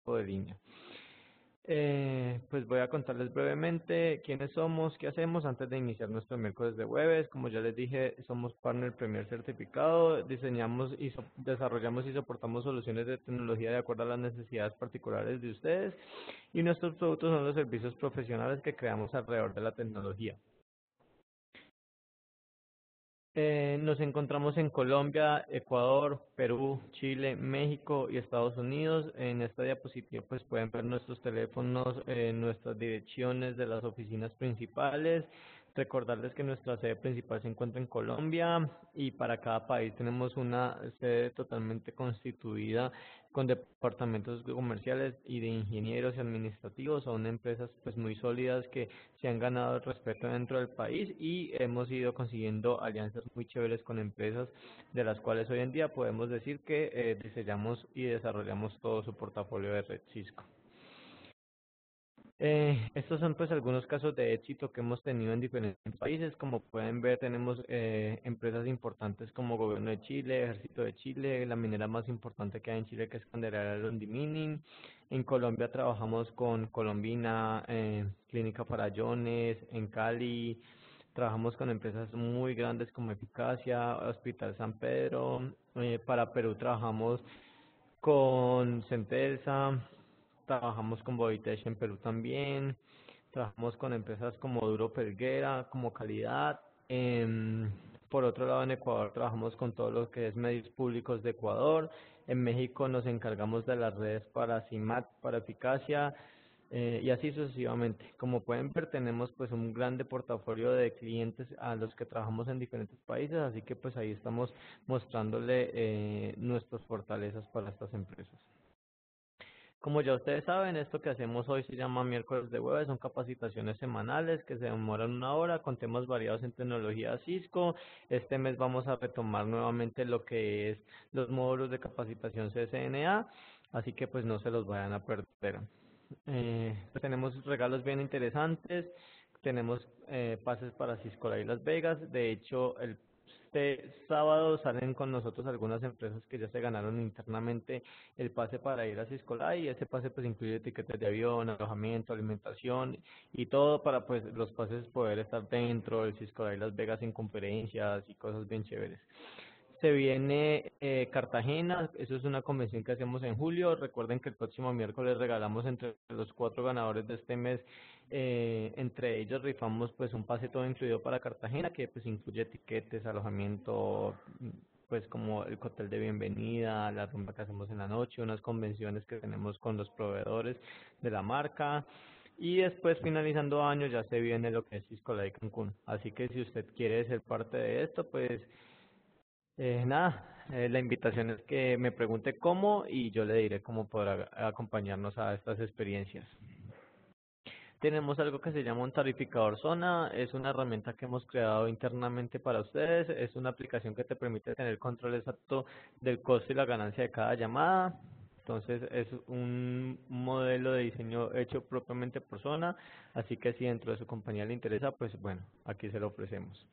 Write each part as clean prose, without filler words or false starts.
de línea. Pues voy a contarles brevemente quiénes somos, qué hacemos antes de iniciar nuestro miércoles de jueves. Como ya les dije, somos Partner Premier certificado, diseñamos y desarrollamos y soportamos soluciones de tecnología de acuerdo a las necesidades particulares de ustedes y nuestros productos son los servicios profesionales que creamos alrededor de la tecnología. Nos encontramos en Colombia, Ecuador, Perú, Chile, México y Estados Unidos. En esta diapositiva pues pueden ver nuestros teléfonos, nuestras direcciones de las oficinas principales. Recordarles que nuestra sede principal se encuentra en Colombia y para cada país tenemos una sede totalmente constituida con departamentos comerciales y de ingenieros y administrativos. Son empresas pues muy sólidas que se han ganado el respeto dentro del país y hemos ido consiguiendo alianzas muy chéveres con empresas de las cuales hoy en día podemos decir que diseñamos y desarrollamos todo su portafolio de red Cisco. Estos son pues algunos casos de éxito que hemos tenido en diferentes países. Como pueden ver, tenemos empresas importantes como Gobierno de Chile, Ejército de Chile, la minera más importante que hay en Chile que es Candelaria Londimining. En Colombia trabajamos con Colombina, Clínica Farallones, en Cali. Trabajamos con empresas muy grandes como Eficacia, Hospital San Pedro. Para Perú trabajamos con Centelsa, trabajamos con Bodytech en Perú también, trabajamos con empresas como Duro Pelguera, como Calidad. Por otro lado, en Ecuador trabajamos con todo lo que es medios públicos de Ecuador. En México nos encargamos de las redes para CIMAT, para Eficacia, y así sucesivamente. Como pueden ver, tenemos pues un grande portafolio de clientes a los que trabajamos en diferentes países, así que pues ahí estamos mostrándole nuestras fortalezas para estas empresas. Como ya ustedes saben, esto que hacemos hoy se llama miércoles de web, son capacitaciones semanales que se demoran una hora con temas variados en tecnología Cisco. Este mes vamos a retomar nuevamente lo que es los módulos de capacitación CCNA, así que pues no se los vayan a perder. Pues tenemos regalos bien interesantes, tenemos pases para Cisco Live Las Vegas. De hecho, este sábado salen con nosotros algunas empresas que ya se ganaron internamente el pase para ir a Cisco Live, y ese pase pues incluye etiquetas de avión, alojamiento, alimentación y todo para pues los pases poder estar dentro del Cisco Live Las Vegas en conferencias y cosas bien chéveres. Se viene Cartagena, eso es una convención que hacemos en julio. Recuerden que el próximo miércoles regalamos entre los 4 ganadores de este mes, entre ellos rifamos pues un pase todo incluido para Cartagena que pues incluye etiquetes, alojamiento, pues como el cóctel de bienvenida, la rumba que hacemos en la noche, unas convenciones que tenemos con los proveedores de la marca. Y después, finalizando año, ya se viene lo que es Cisco Live Cancún. Así que si usted quiere ser parte de esto, pues la invitación es que me pregunte cómo y yo le diré cómo podrá acompañarnos a estas experiencias. Tenemos algo que se llama un tarificador zona, es una herramienta que hemos creado internamente para ustedes, es una aplicación que te permite tener control exacto del costo y la ganancia de cada llamada. Entonces es un modelo de diseño hecho propiamente por zona, así que si dentro de su compañía le interesa, pues bueno, aquí se lo ofrecemos.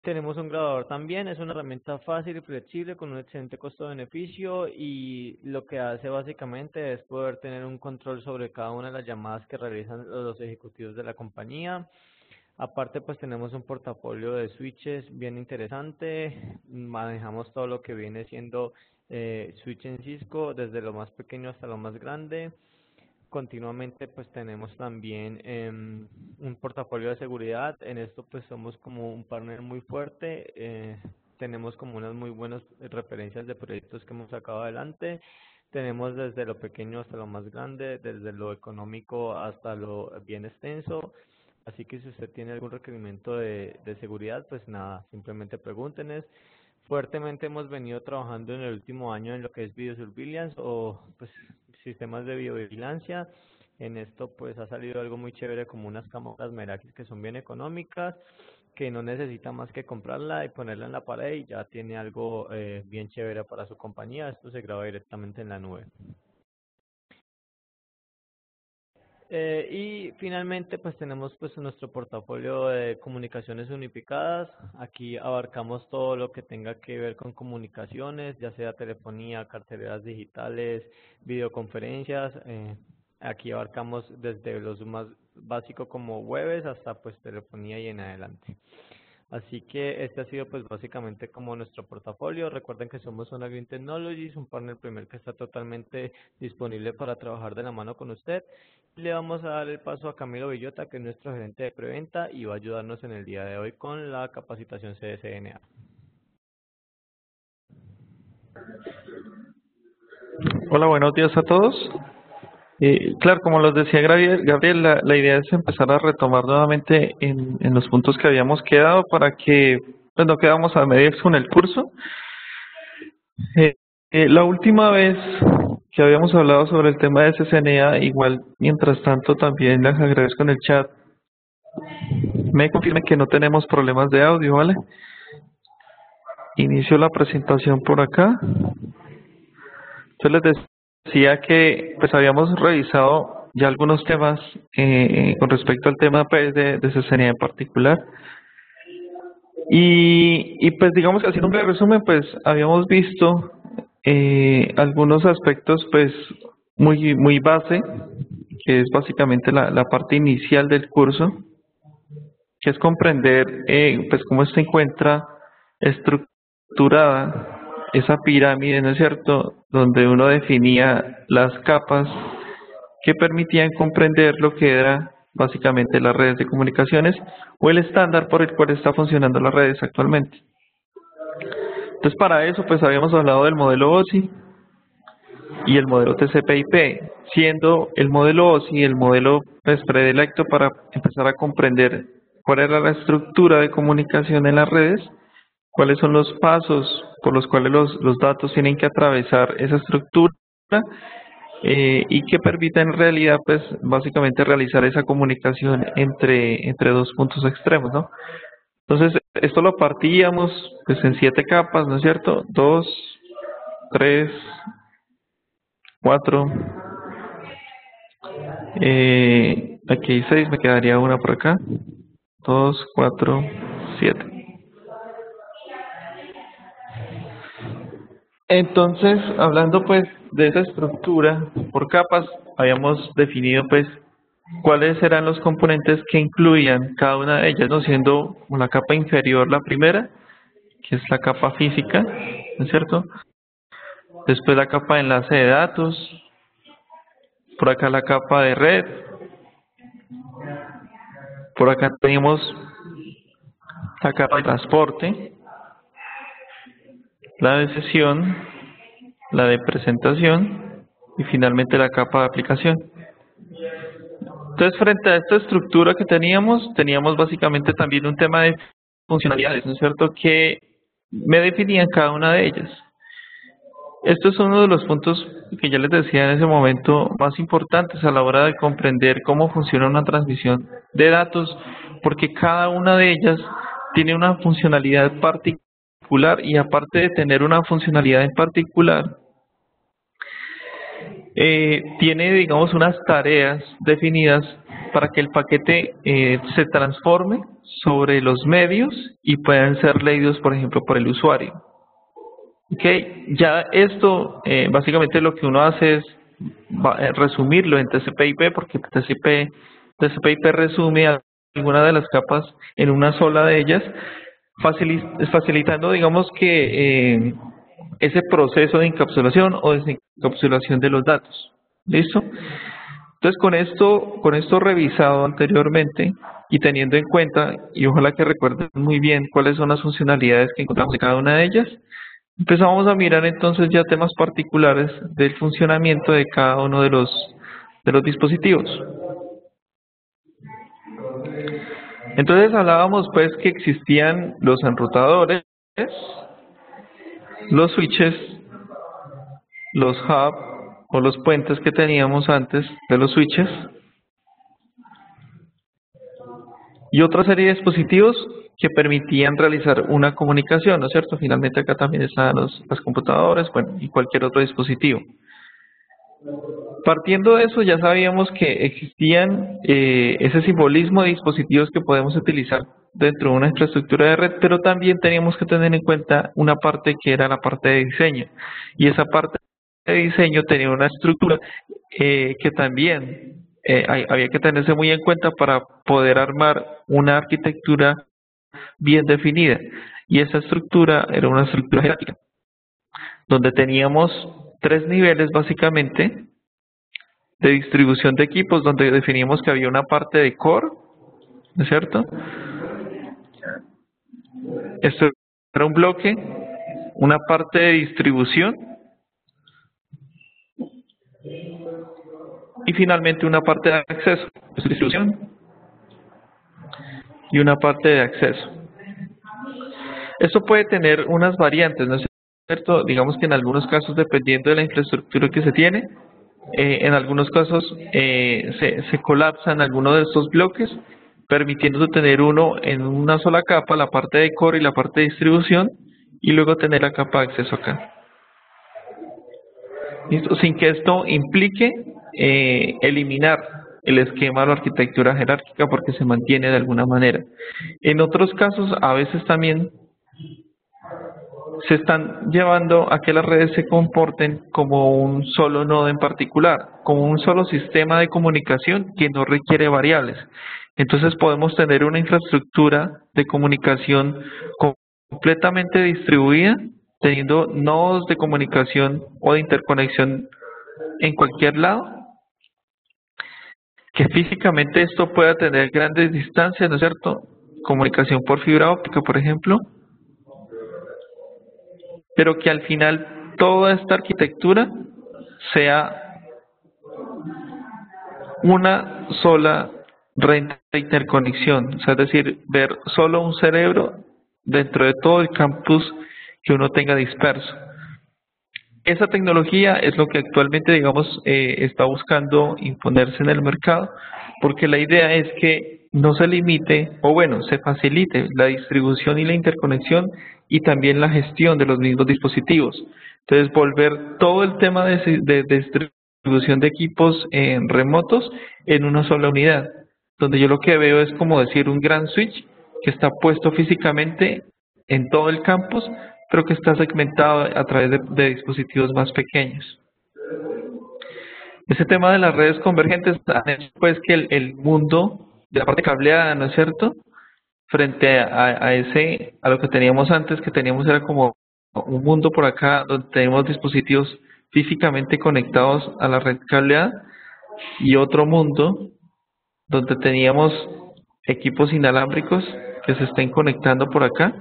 Tenemos un grabador también, es una herramienta fácil y flexible con un excelente costo-beneficio y lo que hace básicamente es poder tener un control sobre cada una de las llamadas que realizan los ejecutivos de la compañía. Aparte pues tenemos un portafolio de switches bien interesante, manejamos todo lo que viene siendo switch en Cisco, desde lo más pequeño hasta lo más grande. Continuamente pues tenemos también un portafolio de seguridad. En esto pues somos como un partner muy fuerte, tenemos como unas muy buenas referencias de proyectos que hemos sacado adelante. Tenemos desde lo pequeño hasta lo más grande, desde lo económico hasta lo bien extenso. Así que si usted tiene algún requerimiento de seguridad, pues nada, simplemente pregúntenos. Fuertemente hemos venido trabajando en el último año en lo que es videosurveillance o pues sistemas de videovigilancia. En esto pues ha salido algo muy chévere como unas cámaras Meraki que son bien económicas, que no necesita más que comprarla y ponerla en la pared y ya tiene algo bien chévere para su compañía. Esto se graba directamente en la nube. Y finalmente pues tenemos pues nuestro portafolio de comunicaciones unificadas. Aquí abarcamos todo lo que tenga que ver con comunicaciones, ya sea telefonía, carteleras digitales, videoconferencias. Aquí abarcamos desde los más básicos como webs hasta pues telefonía y en adelante. Así que este ha sido pues básicamente como nuestro portafolio. Recuerden que somos Zona Green Technologies, un partner premier que está totalmente disponible para trabajar de la mano con usted. Le vamos a dar el paso a Camilo Villota, que es nuestro gerente de preventa y va a ayudarnos en el día de hoy con la capacitación CSNA. Hola, buenos días a todos. Claro, como los decía Gabriel, la idea es empezar a retomar nuevamente en los puntos que habíamos quedado para que pues, no quedamos a medias con el curso. La última vez que habíamos hablado sobre el tema de CCNA, igual, mientras tanto, también les agradezco en el chat, me confirmen que no tenemos problemas de audio, ¿vale? Inicio la presentación por acá. Entonces les decía que pues habíamos revisado ya algunos temas con respecto al tema pues, de CCNA en particular. Y pues digamos que haciendo un breve resumen, pues habíamos visto algunos aspectos pues muy base, que es básicamente la parte inicial del curso, que es comprender pues cómo se encuentra estructurada esa pirámide, ¿no es cierto?, donde uno definía las capas que permitían comprender lo que era básicamente las redes de comunicaciones o el estándar por el cual está funcionando las redes actualmente. Entonces para eso pues habíamos hablado del modelo OSI y el modelo TCP/IP, siendo el modelo OSI el modelo pues, predilecto para empezar a comprender cuál era la estructura de comunicación en las redes, cuáles son los pasos por los cuales los datos tienen que atravesar esa estructura y que permita en realidad pues básicamente realizar esa comunicación entre dos puntos extremos, ¿no? Entonces esto lo partíamos pues en 7 capas, ¿no es cierto? 2, 3, 4, aquí hay 6, me quedaría una por acá, 2, 4, 7. Entonces, hablando pues de esa estructura por capas, habíamos definido pues cuáles eran los componentes que incluían cada una de ellas, ¿no? Siendo la capa inferior la primera, que es la capa física, ¿no es cierto? Después la capa de enlace de datos, por acá la capa de red, por acá teníamos la capa de transporte, la de sesión, la de presentación y finalmente la capa de aplicación. Entonces, frente a esta estructura que teníamos básicamente también un tema de funcionalidades, ¿no es cierto?, que me definían cada una de ellas. Esto es uno de los puntos que ya les decía en ese momento más importantes a la hora de comprender cómo funciona una transmisión de datos, porque cada una de ellas tiene una funcionalidad particular y aparte de tener una funcionalidad en particular, tiene, digamos, unas tareas definidas para que el paquete se transforme sobre los medios y puedan ser leídos, por ejemplo, por el usuario. Okay. Ya esto, básicamente lo que uno hace es resumirlo en TCP/IP, porque TCP/IP resume alguna de las capas en una sola de ellas, facilitando, digamos, que ese proceso de encapsulación o desencapsulación de los datos. ¿Listo? Entonces, con esto revisado anteriormente y teniendo en cuenta, y ojalá que recuerden muy bien cuáles son las funcionalidades que encontramos en cada una de ellas, empezamos a mirar entonces ya temas particulares del funcionamiento de cada uno de los dispositivos. Entonces hablábamos pues que existían los enrutadores, los switches, los hubs o los puentes que teníamos antes de los switches y otra serie de dispositivos que permitían realizar una comunicación, ¿no es cierto? Finalmente acá también están las computadoras, bueno, y cualquier otro dispositivo. Partiendo de eso, ya sabíamos que existían ese simbolismo de dispositivos que podemos utilizar dentro de una infraestructura de red, pero también teníamos que tener en cuenta una parte que era la parte de diseño. Y esa parte de diseño tenía una estructura que también había que tenerse muy en cuenta para poder armar una arquitectura bien definida. Y esa estructura era una estructura jerárquica, donde teníamos tres niveles básicamente de distribución de equipos, donde definimos que había una parte de core, ¿no es cierto? Esto era un bloque, una parte de distribución y finalmente una parte de acceso, distribución y una parte de acceso. Esto puede tener unas variantes, ¿no es cierto? Digamos que en algunos casos, dependiendo de la infraestructura que se tiene, en algunos casos se colapsan algunos de estos bloques, permitiendo tener uno en una sola capa, la parte de core y la parte de distribución, y luego tener la capa de acceso acá. ¿Listo? Sin que esto implique eliminar el esquema de la arquitectura jerárquica, porque se mantiene de alguna manera. En otros casos, a veces también se están llevando a que las redes se comporten como un solo nodo en particular, como un solo sistema de comunicación que no requiere variables. Entonces podemos tener una infraestructura de comunicación completamente distribuida, teniendo nodos de comunicación o de interconexión en cualquier lado, que físicamente esto pueda tener grandes distancias, ¿no es cierto? Comunicación por fibra óptica, por ejemplo, pero que al final toda esta arquitectura sea una sola red de interconexión, o sea, es decir, ver solo un cerebro dentro de todo el campus que uno tenga disperso. Esa tecnología es lo que actualmente, digamos, está buscando imponerse en el mercado, porque la idea es que no se limite, o bueno, se facilite la distribución y la interconexión y también la gestión de los mismos dispositivos. Entonces, volver todo el tema de distribución de equipos remotos en una sola unidad, donde yo lo que veo es como decir un gran switch que está puesto físicamente en todo el campus, pero que está segmentado a través de dispositivos más pequeños. Ese tema de las redes convergentes ha hecho pues que el mundo de la parte cableada, ¿no es cierto? Frente a lo que teníamos antes, que teníamos era como un mundo por acá donde tenemos dispositivos físicamente conectados a la red cableada y otro mundo donde teníamos equipos inalámbricos que se estén conectando por acá,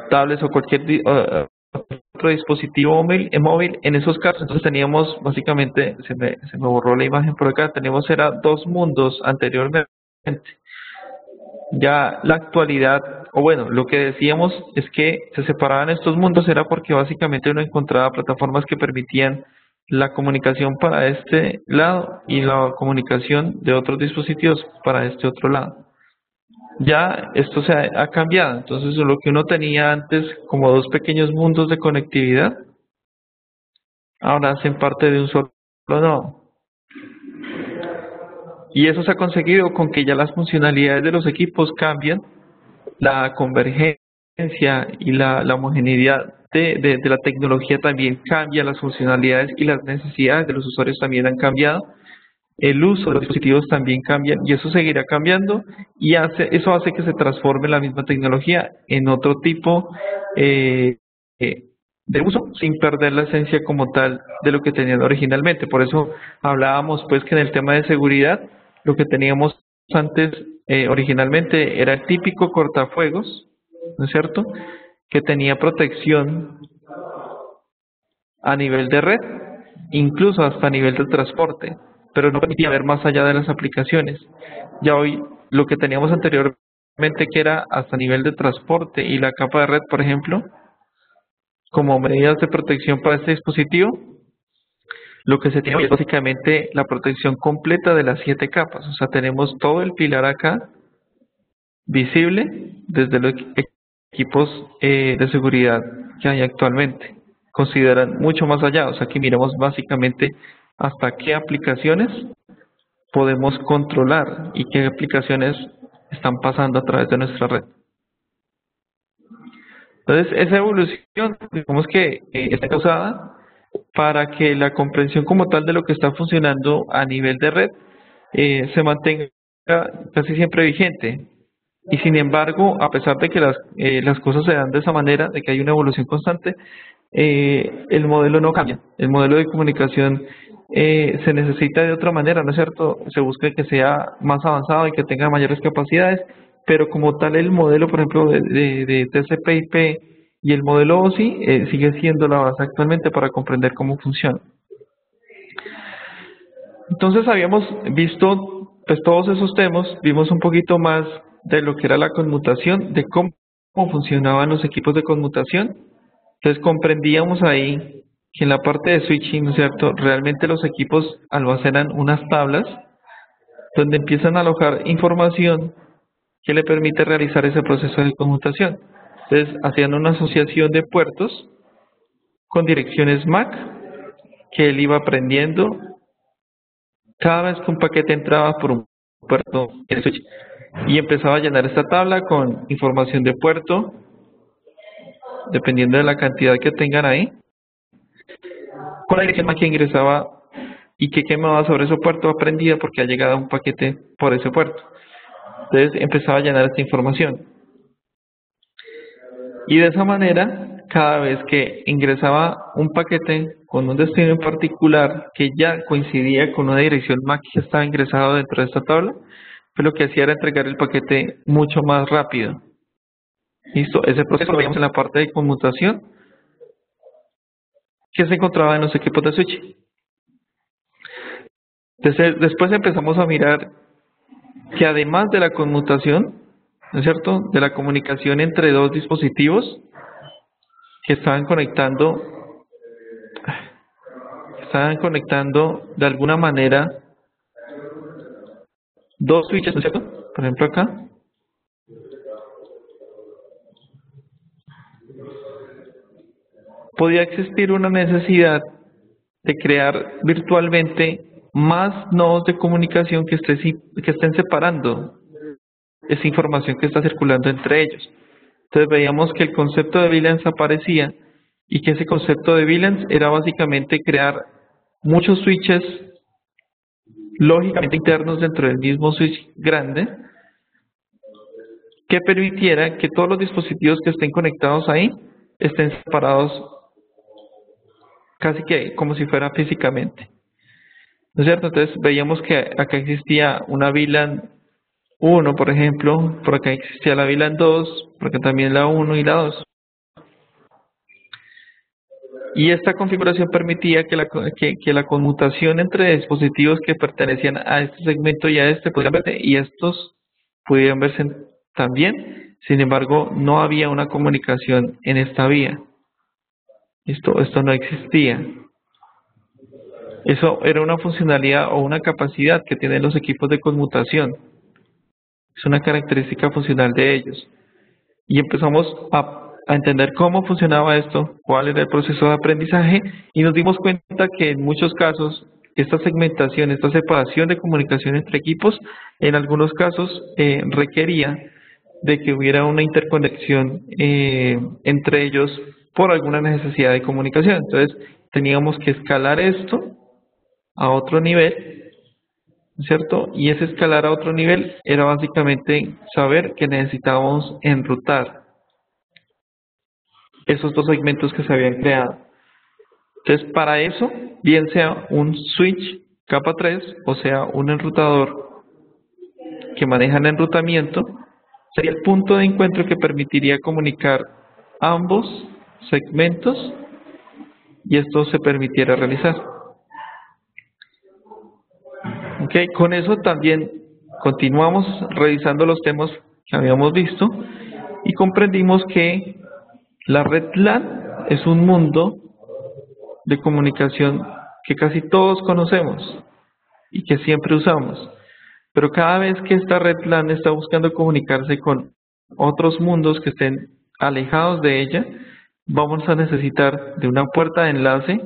tablets o cualquier otro dispositivo móvil. En esos casos entonces teníamos básicamente, se me borró la imagen por acá, teníamos era dos mundos anteriormente. Ya la actualidad, o bueno, lo que decíamos es que se separaban estos mundos era porque básicamente uno encontraba plataformas que permitían la comunicación para este lado y la comunicación de otros dispositivos para este otro lado. Ya esto se ha cambiado, entonces lo que uno tenía antes como dos pequeños mundos de conectividad, ahora hacen parte de un solo nodo. Y eso se ha conseguido con que ya las funcionalidades de los equipos cambian, la convergencia y la homogeneidad de la tecnología también cambia, las funcionalidades y las necesidades de los usuarios también han cambiado. El uso de los dispositivos también cambia y eso seguirá cambiando y eso hace que se transforme la misma tecnología en otro tipo de uso sin perder la esencia como tal de lo que tenían originalmente. Por eso hablábamos pues que en el tema de seguridad lo que teníamos antes originalmente era el típico cortafuegos, ¿no es cierto? Que tenía protección a nivel de red, incluso hasta a nivel de transporte, pero no permitía ver más allá de las aplicaciones. Ya hoy lo que teníamos anteriormente que era hasta nivel de transporte y la capa de red, por ejemplo, como medidas de protección para este dispositivo, lo que se tiene es básicamente la protección completa de las 7 capas. O sea, tenemos todo el pilar acá visible desde los equipos de seguridad que hay actualmente. consideran mucho más allá, o sea que miramos básicamente hasta qué aplicaciones podemos controlar y qué aplicaciones están pasando a través de nuestra red. Entonces, esa evolución, digamos que está causada para que la comprensión como tal de lo que está funcionando a nivel de red se mantenga casi siempre vigente. Y sin embargo, a pesar de que las cosas se dan de esa manera, de que hay una evolución constante, el modelo no cambia. El modelo de comunicación se necesita de otra manera, ¿no es cierto? Se busca que sea más avanzado y que tenga mayores capacidades, pero como tal el modelo, por ejemplo, de TCP/IP y el modelo OSI sigue siendo la base actualmente para comprender cómo funciona. Entonces habíamos visto pues todos esos temas, vimos un poquito más de lo que era la conmutación, de cómo funcionaban los equipos de conmutación. Entonces comprendíamos ahí que en la parte de switching, ¿no es cierto? Realmente los equipos almacenan unas tablas donde empiezan a alojar información que le permite realizar ese proceso de conmutación. Entonces hacían una asociación de puertos con direcciones MAC que él iba aprendiendo cada vez que un paquete entraba por un puerto en el switch y empezaba a llenar esta tabla con información de puerto, dependiendo de la cantidad que tengan ahí, con la dirección MAC que ingresaba y que quemaba sobre ese puerto aprendida porque ha llegado un paquete por ese puerto. Entonces empezaba a llenar esta información. Y de esa manera, cada vez que ingresaba un paquete con un destino en particular que ya coincidía con una dirección MAC que estaba ingresado dentro de esta tabla, pues lo que hacía era entregar el paquete mucho más rápido. Listo, ese proceso lo veíamos en la parte de conmutación que se encontraba en los equipos de switch. Entonces, después empezamos a mirar que además de la conmutación, ¿no es cierto?, de la comunicación entre dos dispositivos que estaban conectando de alguna manera dos switches, ¿no es cierto? Por ejemplo acá. Podía existir una necesidad de crear virtualmente más nodos de comunicación que estén separando esa información que está circulando entre ellos. Entonces veíamos que el concepto de VLANs aparecía y que ese concepto de VLANs era básicamente crear muchos switches lógicamente internos dentro del mismo switch grande que permitiera que todos los dispositivos que estén conectados ahí estén separados casi que como si fuera físicamente. ¿No es cierto? Entonces veíamos que acá existía una VLAN 1, por ejemplo, por acá existía la VLAN 2, por acá también la 1 y la 2. Y esta configuración permitía que la conmutación entre dispositivos que pertenecían a este segmento y a este pudieran verse, y estos pudieran verse también. Sin embargo, no había una comunicación en esta vía. Esto no existía. Eso era una funcionalidad o una capacidad que tienen los equipos de conmutación. Es una característica funcional de ellos. Y empezamos a entender cómo funcionaba esto, cuál era el proceso de aprendizaje, y nos dimos cuenta que en muchos casos esta segmentación, esta separación de comunicación entre equipos, en algunos casos requería de que hubiera una interconexión entre ellos por alguna necesidad de comunicación. Entonces teníamos que escalar esto a otro nivel, ¿cierto? Y ese escalar a otro nivel era básicamente saber que necesitábamos enrutar esos dos segmentos que se habían creado. Entonces, para eso, bien sea un switch capa 3 o sea un enrutador que maneja el enrutamiento, sería el punto de encuentro que permitiría comunicar ambos segmentos y esto se permitiera realizar. Okay, con eso también continuamos revisando los temas que habíamos visto y comprendimos que la red LAN es un mundo de comunicación que casi todos conocemos y que siempre usamos, pero cada vez que esta red LAN está buscando comunicarse con otros mundos que estén alejados de ella, vamos a necesitar de una puerta de enlace,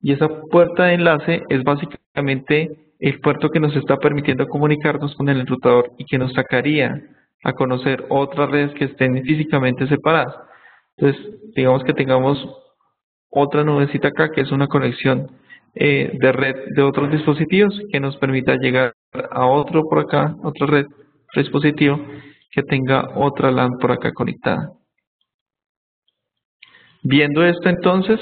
y esa puerta de enlace es básicamente el puerto que nos está permitiendo comunicarnos con el enrutador y que nos sacaría a conocer otras redes que estén físicamente separadas. Entonces, digamos que tengamos otra nubecita acá, que es una conexión de red de otros dispositivos que nos permita llegar a otro por acá, otra red, otro dispositivo que tenga otra LAN por acá conectada. Viendo esto entonces,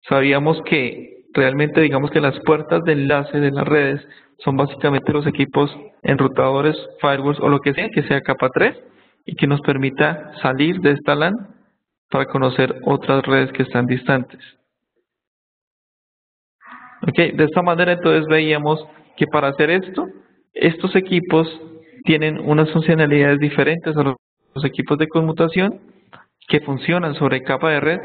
sabíamos que realmente digamos que las puertas de enlace de las redes son básicamente los equipos enrutadores, firewalls o lo que sea capa 3 y que nos permita salir de esta LAN para conocer otras redes que están distantes. Okay, de esta manera entonces veíamos que para hacer esto, estos equipos tienen unas funcionalidades diferentes a los equipos de conmutación que funcionan sobre capa de red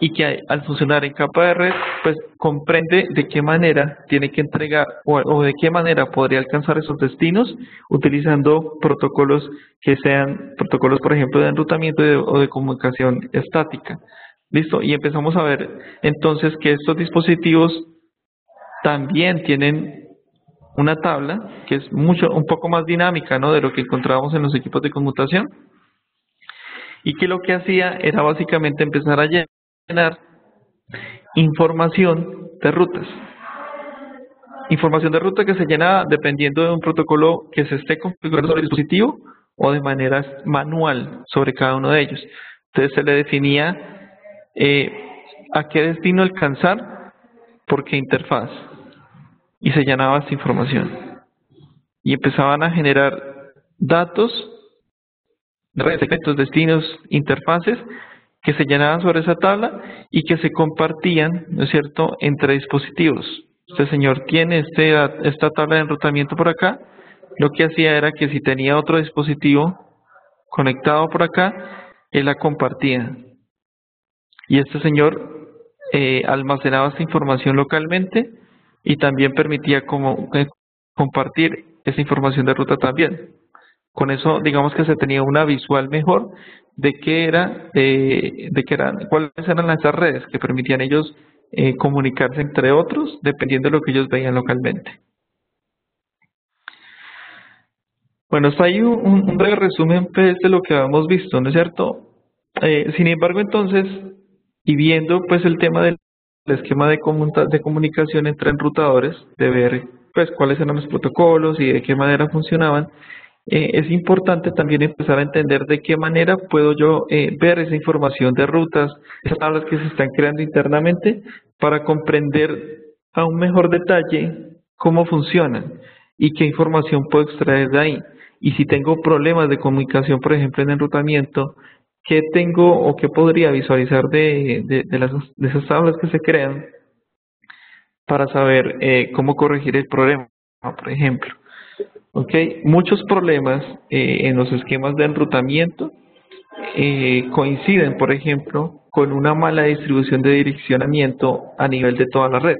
y que al funcionar en capa de red, pues comprende de qué manera tiene que entregar o de qué manera podría alcanzar esos destinos utilizando protocolos que sean protocolos, por ejemplo, de enrutamiento o de comunicación estática. ¿Listo? Y empezamos a ver entonces que estos dispositivos también tienen una tabla que es un poco más dinámica, ¿no?, de lo que encontrábamos en los equipos de conmutación, y que lo que hacía era básicamente empezar a llenar información de rutas. Información de ruta que se llena dependiendo de un protocolo que se esté configurando sobre el dispositivo o de manera manual sobre cada uno de ellos. Entonces se le definía a qué destino alcanzar, por qué interfaz, y se llenaba esta información. Y empezaban a generar datos, redes, segmentos, destinos, interfaces, que se llenaban sobre esa tabla y que se compartían, ¿no es cierto?, entre dispositivos. Este señor tiene esta tabla de enrutamiento por acá. Lo que hacía era que si tenía otro dispositivo conectado por acá, él la compartía. Y este señor almacenaba esta información localmente y también permitía compartir esa información de ruta también. Con eso, digamos que se tenía una visual mejor de cuáles eran las redes que permitían ellos comunicarse entre otros, dependiendo de lo que ellos veían localmente. Bueno, está ahí un breve resumen pues, de lo que habíamos visto, ¿no es cierto? Sin embargo, entonces, y viendo pues el tema del esquema de comunicación entre enrutadores, de ver pues cuáles eran los protocolos y de qué manera funcionaban, es importante también empezar a entender de qué manera puedo yo ver esa información de rutas, esas tablas que se están creando internamente, para comprender a un mejor detalle cómo funcionan y qué información puedo extraer de ahí. Y si tengo problemas de comunicación, por ejemplo, en enrutamiento, ¿qué tengo o qué podría visualizar de esas tablas que se crean para saber cómo corregir el problema, por ejemplo? Okay. Muchos problemas en los esquemas de enrutamiento coinciden, por ejemplo, con una mala distribución de direccionamiento a nivel de toda la red.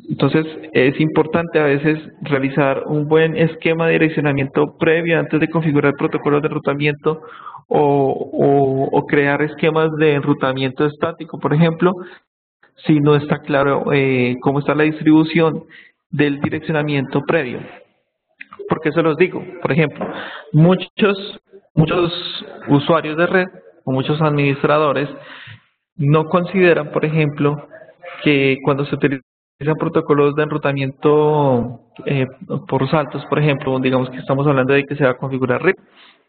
Entonces, es importante a veces realizar un buen esquema de direccionamiento previo antes de configurar protocolos de enrutamiento o crear esquemas de enrutamiento estático, por ejemplo, si no está claro cómo está la distribución del direccionamiento previo. ¿Por qué se los digo? Por ejemplo, muchos usuarios de red o muchos administradores no consideran, por ejemplo, que cuando se utilizan protocolos de enrutamiento por saltos, por ejemplo, digamos que estamos hablando de que se va a configurar RIP,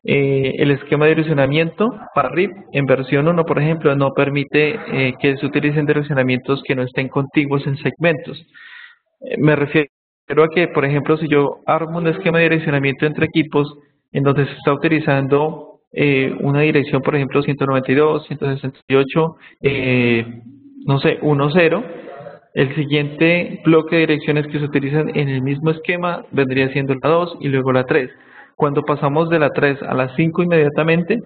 el esquema de direccionamiento para RIP en versión 1, por ejemplo, no permite que se utilicen direccionamientos que no estén contiguos en segmentos. Me refiero a que, por ejemplo, si yo armo un esquema de direccionamiento entre equipos en donde se está utilizando una dirección, por ejemplo, 192, 168, no sé, 10, el siguiente bloque de direcciones que se utilizan en el mismo esquema vendría siendo la 2 y luego la 3. Cuando pasamos de la 3 a la 5 inmediatamente,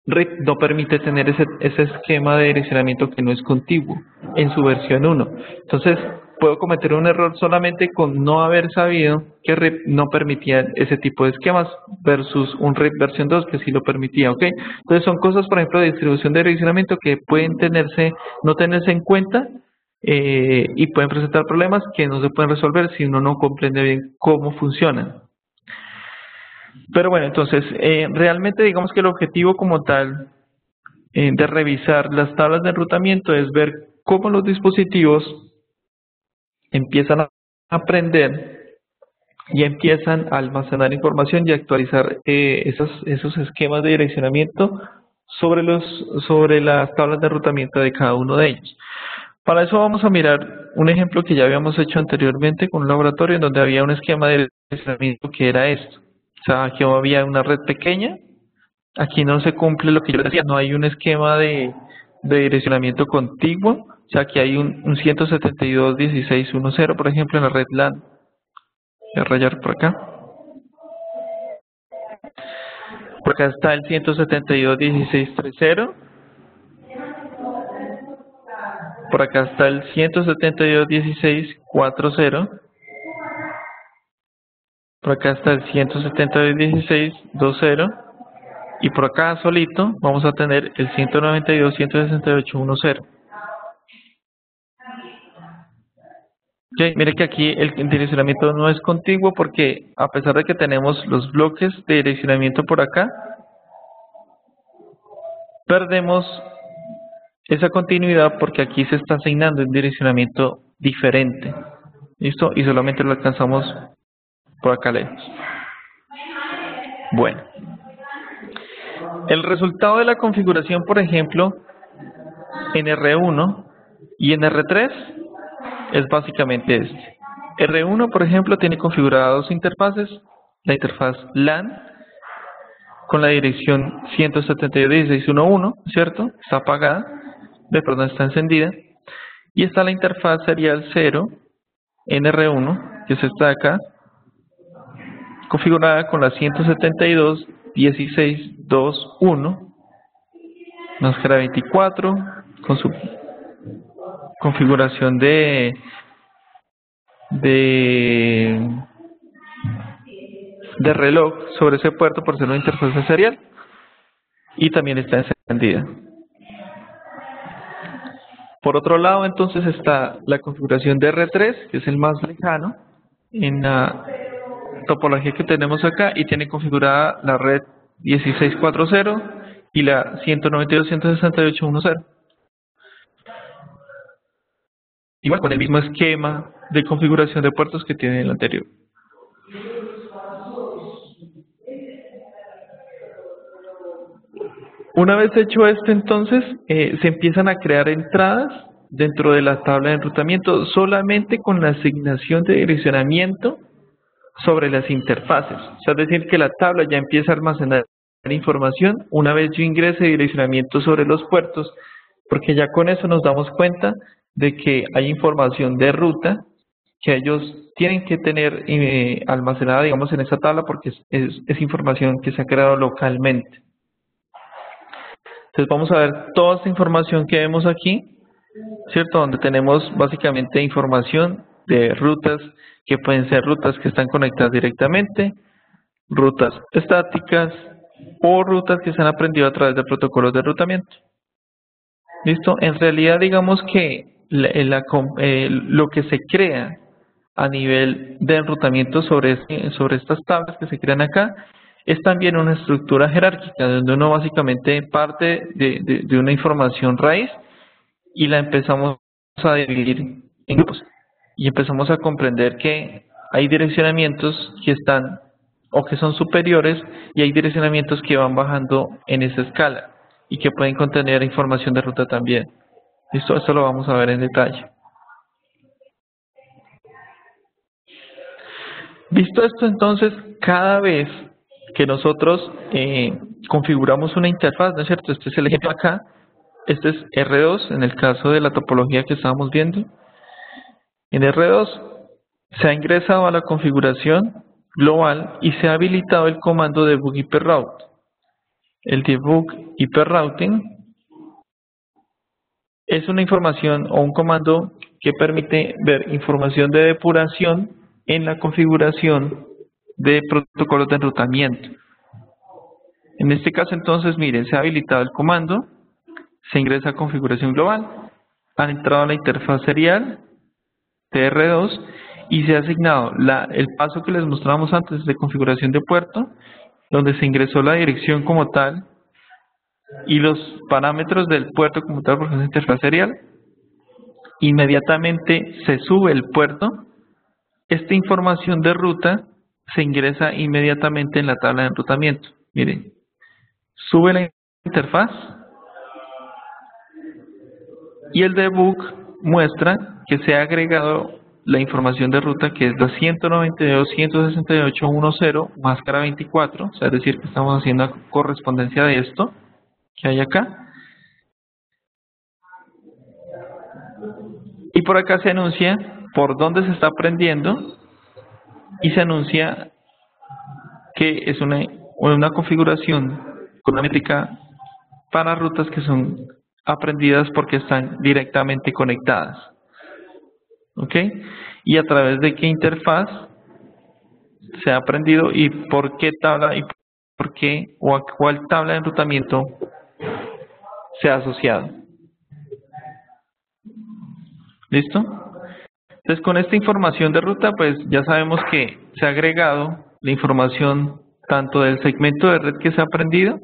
RIP no permite tener ese esquema de direccionamiento que no es contiguo en su versión 1. Entonces, puedo cometer un error solamente con no haber sabido que RIP no permitía ese tipo de esquemas versus un RIP versión 2 que sí lo permitía, ¿ok? Entonces son cosas, por ejemplo, de distribución de direccionamiento que pueden no tenerse en cuenta y pueden presentar problemas que no se pueden resolver si uno no comprende bien cómo funcionan. Pero bueno, entonces, realmente digamos que el objetivo como tal de revisar las tablas de enrutamiento es ver cómo los dispositivos empiezan a aprender y empiezan a almacenar información y actualizar esos esquemas de direccionamiento sobre las tablas de enrutamiento de cada uno de ellos. Para eso vamos a mirar un ejemplo que ya habíamos hecho anteriormente con un laboratorio en donde había un esquema de direccionamiento que era esto. O sea, aquí había una red pequeña. Aquí no se cumple lo que yo decía, no hay un esquema de direccionamiento contiguo. O sea, aquí hay un 172.16.1.0, por ejemplo, en la red LAN. Voy a rayar por acá. Por acá está el 172.16.3.0. Por acá está el 172.16.4.0. Por acá está el 172.16.2.0. Y por acá solito vamos a tener el 192.168.1.0. Okay, mire que aquí el direccionamiento no es contiguo porque a pesar de que tenemos los bloques de direccionamiento por acá, perdemos esa continuidad porque aquí se está asignando un direccionamiento diferente. ¿Listo? Y solamente lo alcanzamos por acá lejos. Bueno. El resultado de la configuración, por ejemplo, en R1 y en R3 es básicamente este. R1, por ejemplo, tiene configuradas dos interfaces. La interfaz LAN con la dirección 172.16.1.1, ¿cierto? Está apagada, perdón, está encendida. Y está la interfaz serial 0 en R1, que es esta de acá, configurada con la 172.16.2.1, máscara 24, con su configuración de reloj sobre ese puerto por ser una interfaz serial, y también está encendida. Por otro lado, entonces está la configuración de R3, que es el más lejano en la topología que tenemos acá, y tiene configurada la red 16.4.0 y la 192.168.1.0. Igual con el mismo esquema de configuración de puertos que tiene el anterior. Una vez hecho esto, entonces, se empiezan a crear entradas dentro de la tabla de enrutamiento solamente con la asignación de direccionamiento sobre las interfaces. O sea, es decir, que la tabla ya empieza a almacenar información una vez yo ingrese direccionamiento sobre los puertos, porque ya con eso nos damos cuenta de que hay información de ruta que ellos tienen que tener almacenada, digamos, en esa tabla porque es información que se ha creado localmente. Entonces vamos a ver toda esta información que vemos aquí, ¿cierto? Donde tenemos básicamente información de rutas que pueden ser rutas que están conectadas directamente, rutas estáticas o rutas que se han aprendido a través de protocolos de enrutamiento. ¿Listo? En realidad digamos que lo que se crea a nivel de enrutamiento sobre estas tablas que se crean acá es también una estructura jerárquica donde uno básicamente parte de una información raíz y la empezamos a dividir en grupos y empezamos a comprender que hay direccionamientos que están o que son superiores y hay direccionamientos que van bajando en esa escala y que pueden contener información de ruta también. ¿Listo? Esto lo vamos a ver en detalle. Visto esto, entonces, cada vez que nosotros configuramos una interfaz, ¿no es cierto? Este es el ejemplo acá. Este es R2 en el caso de la topología que estábamos viendo. En R2 se ha ingresado a la configuración global y se ha habilitado el comando debug hyperroute. El debug hyperrouting es una información o un comando que permite ver información de depuración en la configuración de protocolos de enrutamiento. En este caso entonces, miren, se ha habilitado el comando, se ingresa a configuración global, han entrado a la interfaz serial TR2 y se ha asignado el paso que les mostramos antes de configuración de puerto, donde se ingresó la dirección como tal y los parámetros del puerto como tal, porque es una interfaz serial. Inmediatamente se sube el puerto, esta información de ruta se ingresa inmediatamente en la tabla de enrutamiento. Miren, sube la interfaz y el debug muestra que se ha agregado la información de ruta, que es la 192.168.10 máscara 24, o sea, es decir, que estamos haciendo correspondencia de esto que hay acá. Y por acá se anuncia por dónde se está aprendiendo y se anuncia que es una configuración con una métrica para rutas que son aprendidas porque están directamente conectadas. ¿Ok? Y a través de qué interfaz se ha aprendido y por qué tabla y por qué o a cuál tabla de enrutamiento se ha asociado. ¿Listo? Entonces con esta información de ruta pues ya sabemos que se ha agregado la información tanto del segmento de red que se ha aprendido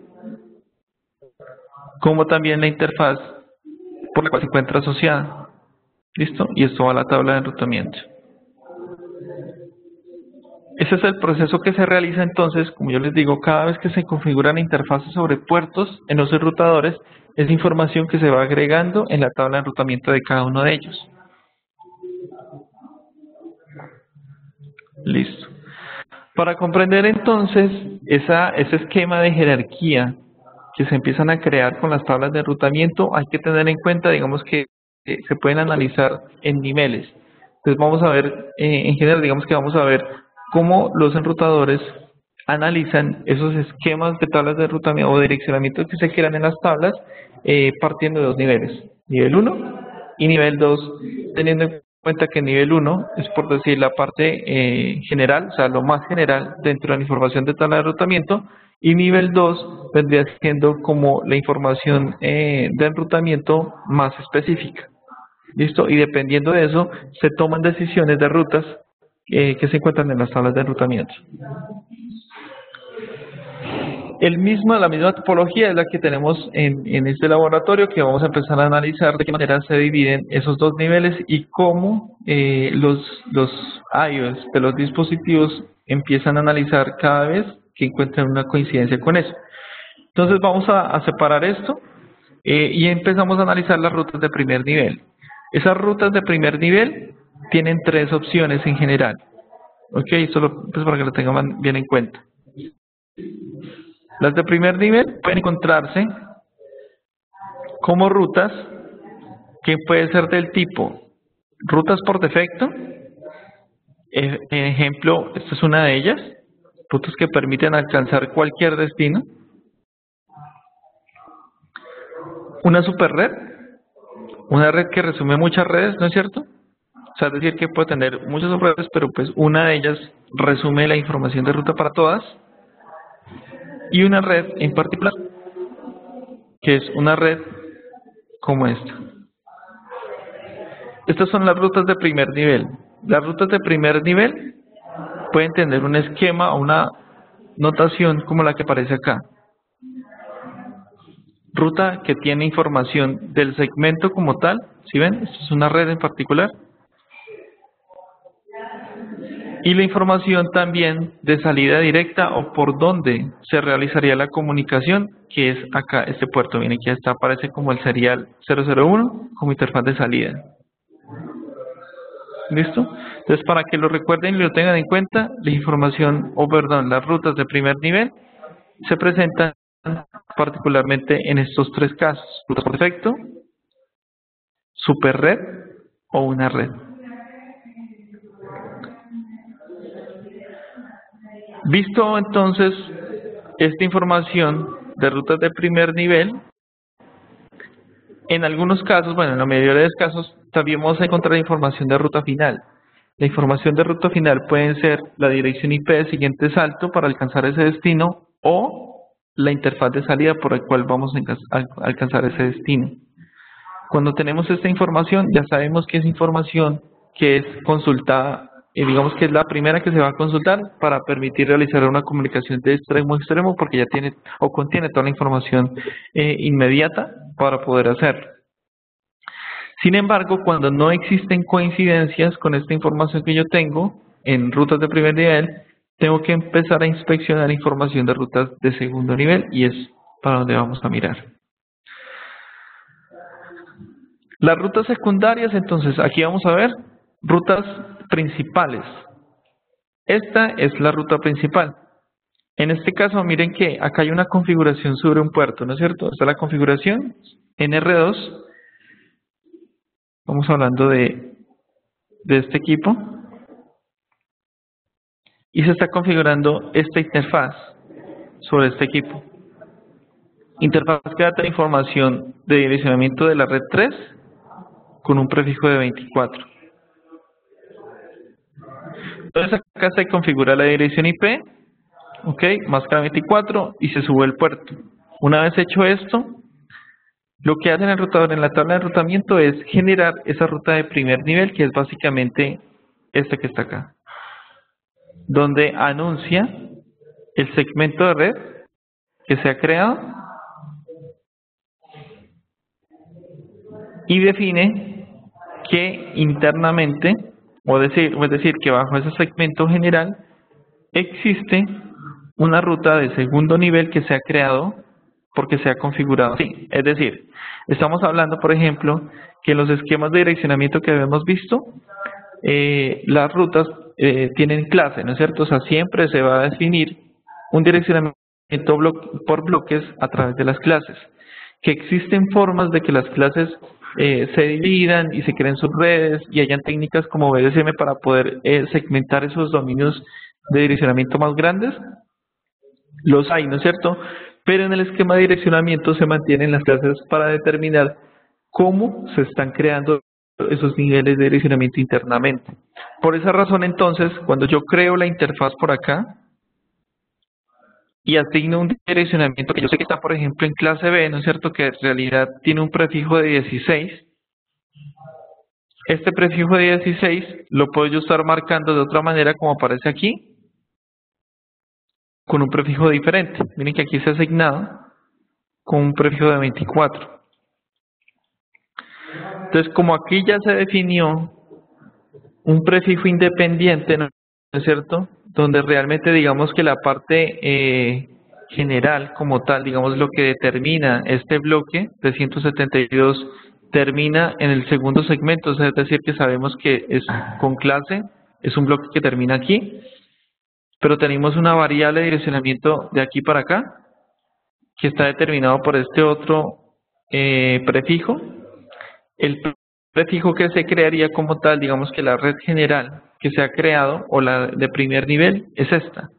como también la interfaz por la cual se encuentra asociada. ¿Listo? Y esto va a la tabla de enrutamiento. Ese es el proceso que se realiza entonces, como yo les digo, cada vez que se configuran interfaces sobre puertos en los enrutadores, es información que se va agregando en la tabla de enrutamiento de cada uno de ellos. Listo. Para comprender entonces ese esquema de jerarquía que se empiezan a crear con las tablas de enrutamiento, hay que tener en cuenta, digamos que se pueden analizar en niveles. Entonces vamos a ver, en general, digamos que vamos a ver cómo los enrutadores analizan esos esquemas de tablas de enrutamiento o direccionamiento que se crean en las tablas, partiendo de dos niveles, nivel 1 y nivel 2, teniendo en cuenta que nivel 1 es, por decir, la parte general, o sea, lo más general dentro de la información de tabla de enrutamiento, y nivel 2 vendría siendo como la información de enrutamiento más específica. ¿Listo? Y dependiendo de eso, se toman decisiones de rutas que se encuentran en las tablas de enrutamiento. La misma topología es la que tenemos en este laboratorio, que vamos a empezar a analizar de qué manera se dividen esos dos niveles y cómo los IOs de los dispositivos empiezan a analizar cada vez que encuentran una coincidencia con eso. Entonces vamos a separar esto y empezamos a analizar las rutas de primer nivel. Esas rutas de primer nivel tienen tres opciones en general. Ok, solo pues para que lo tengan bien en cuenta. Las de primer nivel pueden encontrarse como rutas que pueden ser del tipo rutas por defecto. En ejemplo, esta es una de ellas. Rutas que permiten alcanzar cualquier destino. Una superred. Una red que resume muchas redes, ¿no es cierto? O sea, es decir, que puede tener muchas subredes, pero pues una de ellas resume la información de ruta para todas. Y una red en particular, que es una red como esta. Estas son las rutas de primer nivel. Las rutas de primer nivel pueden tener un esquema o una notación como la que aparece acá. Ruta que tiene información del segmento como tal. ¿Sí ven? Esta es una red en particular. Y la información también de salida directa o por dónde se realizaría la comunicación, que es acá, este puerto. Miren que está, aparece como el serial 001 como interfaz de salida. ¿Listo? Entonces, para que lo recuerden y lo tengan en cuenta, la información, las rutas de primer nivel se presentan particularmente en estos tres casos: rutas por defecto, superred o una red. Visto entonces esta información de rutas de primer nivel, En algunos casos, bueno, en la mayoría de los casos, también vamos a encontrar información de ruta final. La información de ruta final pueden ser la dirección IP del siguiente salto para alcanzar ese destino o la interfaz de salida por el cual vamos a alcanzar ese destino. Cuando tenemos esta información, ya sabemos que es información que es consultada, digamos que es la primera que se va a consultar para permitir realizar una comunicación de extremo a extremo porque ya tiene o contiene toda la información inmediata para poder hacerlo. Sin embargo, cuando no existen coincidencias con esta información que yo tengo en rutas de primer nivel, tengo que empezar a inspeccionar información de rutas de segundo nivel y es para donde vamos a mirar. Las rutas secundarias, entonces, aquí vamos a ver rutas principales. Esta es la ruta principal. En este caso, miren que acá hay una configuración sobre un puerto, ¿no es cierto? Esta es la configuración en R2. Vamos hablando de este equipo. Y se está configurando esta interfaz sobre este equipo. Interfaz que da toda información de direccionamiento de la red 3 con un prefijo de 24. Entonces acá se configura la dirección IP, ok, máscara 24 y se sube el puerto. Una vez hecho esto, lo que hace el enrutador en la tabla de enrutamiento es generar esa ruta de primer nivel, que es básicamente esta que está acá, donde anuncia el segmento de red que se ha creado y define que internamente, es decir, que bajo ese segmento general existe una ruta de segundo nivel que se ha creado porque se ha configurado así. Es decir, estamos hablando, por ejemplo, que en los esquemas de direccionamiento que habíamos visto, las rutas tienen clase, ¿no es cierto? O sea, siempre se va a definir un direccionamiento por bloques a través de las clases. Que existen formas de que las clases se dividan y se creen subredes y hayan técnicas como BDSM para poder segmentar esos dominios de direccionamiento más grandes. Los hay, ¿no es cierto? Pero en el esquema de direccionamiento se mantienen las clases para determinar cómo se están creando esos niveles de direccionamiento internamente. Por esa razón, entonces, cuando yo creo la interfaz por acá y asigno un direccionamiento que yo sé que está, por ejemplo, en clase B, ¿no es cierto? Que en realidad tiene un prefijo de 16. Este prefijo de 16 lo puedo yo estar marcando de otra manera como aparece aquí, con un prefijo diferente. Miren que aquí se ha asignado con un prefijo de 24. Entonces, como aquí ya se definió un prefijo independiente, ¿no es cierto? Donde realmente digamos que la parte general como tal, digamos lo que determina este bloque de 172 termina en el segundo segmento, o sea, es decir que sabemos que es con clase, es un bloque que termina aquí, pero tenemos una variable de direccionamiento de aquí para acá, que está determinado por este otro prefijo. El prefijo que se crearía como tal, digamos que la red general que se ha creado, o la de primer nivel, es esta,